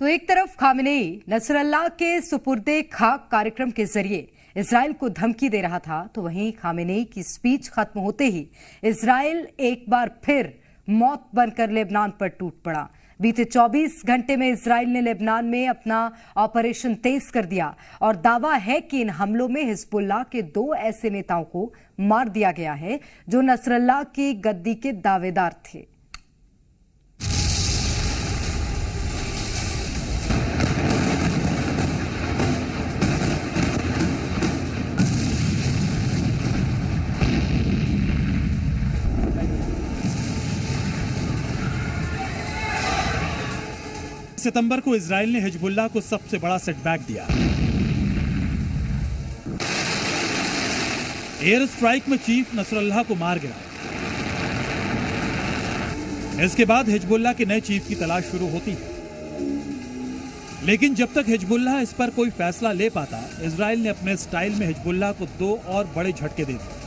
तो एक तरफ खामेनेई नसरल्लाह के सुपुर्दे खाक कार्यक्रम के जरिए इजराइल को धमकी दे रहा था, तो वहीं खामेनेई की स्पीच खत्म होते ही इजराइल एक बार फिर मौत बनकर लेबनान पर टूट पड़ा। बीते 24 घंटे में इजराइल ने लेबनान में अपना ऑपरेशन तेज कर दिया और दावा है कि इन हमलों में हिजबुल्लाह के 2 ऐसे नेताओं को मार दिया गया है जो नसरल्लाह की गद्दी के दावेदार थे। सितंबर को इजराइल ने हिजबुल्लाह को सबसे बड़ा सेटबैक दिया। एयर स्ट्राइक में चीफ नसरल्लाह को मार गिराया। इसके बाद हिजबुल्लाह के नए चीफ की तलाश शुरू होती है, लेकिन जब तक हिजबुल्लाह इस पर कोई फैसला ले पाता, इजराइल ने अपने स्टाइल में हिजबुल्लाह को 2 और बड़े झटके दे दिए।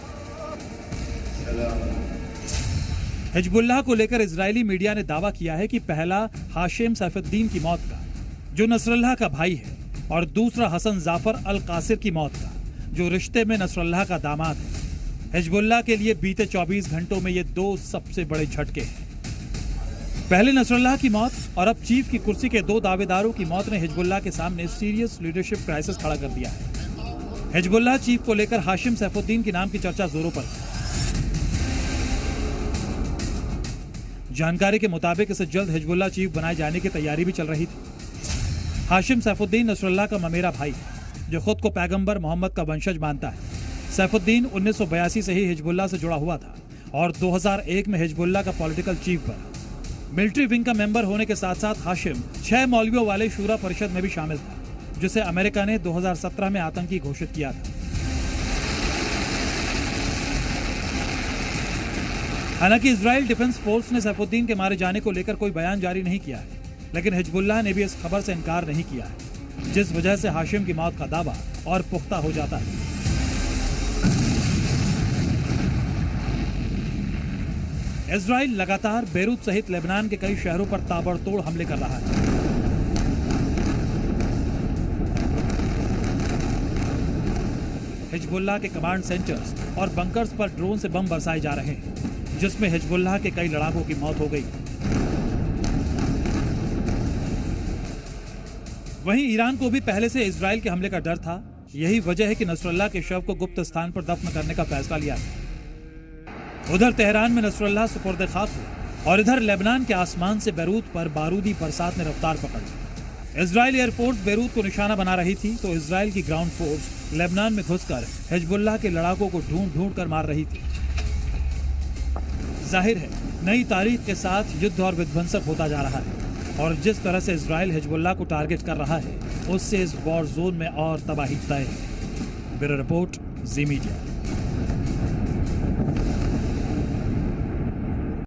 हिजबुल्लाह को लेकर इजरायली मीडिया ने दावा किया है कि पहला हाशिम सैफुद्दीन की मौत का, जो नसरल्लाह का भाई है, और दूसरा हसन जाफर अल कासिर की मौत का, जो रिश्ते में नसरल्लाह का दामाद है। हिजबुल्लाह के लिए बीते 24 घंटों में ये 2 सबसे बड़े झटके हैं। पहले नसरल्लाह की मौत और अब चीफ की कुर्सी के 2 दावेदारों की मौत ने हिजबुल्लाह के सामने सीरियस लीडरशिप क्राइसिस खड़ा कर दिया है। हिजबुल्लाह चीफ को लेकर हाशिम सैफुद्दीन के नाम की चर्चा जोरों पर है। जानकारी के मुताबिक इसे जल्द हिजबुल्लाह चीफ बनाए जाने की तैयारी भी चल रही थी। हाशिम सैफुद्दीन नसरल्लाह का ममेरा भाई है, जो खुद को पैगंबर मोहम्मद का वंशज मानता है। सैफुद्दीन 1982 से ही हिजबुल्लाह से जुड़ा हुआ था और 2001 में हिजबुल्लाह का पॉलिटिकल चीफ बना। मिलिट्री विंग का मेंबर होने के साथ साथ हाशिम 6 मौलवियों वाले शूरा परिषद में भी शामिल था, जिसे अमेरिका ने 2017 में आतंकी घोषित किया था। हालांकि इजराइल डिफेंस फोर्स ने सैफुद्दीन के मारे जाने को लेकर कोई बयान जारी नहीं किया है, लेकिन हिजबुल्लाह ने भी इस खबर से इनकार नहीं किया है, जिस वजह से हाशिम की मौत का दावा और पुख्ता हो जाता है। इजराइल लगातार बेरूत सहित लेबनान के कई शहरों पर ताबड़तोड़ हमले कर रहा है। हिजबुल्लाह के कमांड सेंटर्स और बंकर्स पर ड्रोन से बम बरसाए जा रहे हैं, जिसमें हिजबुल्लाह के कई लड़ाकों की मौत हो गई। वहीं ईरान को भी पहले से इजराइल के हमले का डर था। यही वजह है कि नसरल्लाह के शव को गुप्त स्थान पर दफन करने का फैसला लिया गया। उधर तेहरान में नसरल्लाह सुपुर्दे खाक हुआ और इधर लेबनान के आसमान से बेरूत पर बारूदी बरसात ने रफ्तार पकड़ ली। इजराइल एयरफोर्स बेरूत को निशाना बना रही थी, तो इजराइल की ग्राउंड फोर्स लेबनान में घुसकर हिजबुल्लाह के लड़ाकों को ढूंढ कर मार रही थी। जाहिर है, नई तारीख के साथ युद्ध और विध्वंसक होता जा रहा है और जिस तरह से इजराइल हिजबुल्लाह को टारगेट कर रहा है, उससे इस वॉर जोन में और तबाही तय है। ब्यूरो रिपोर्ट, जी मीडिया।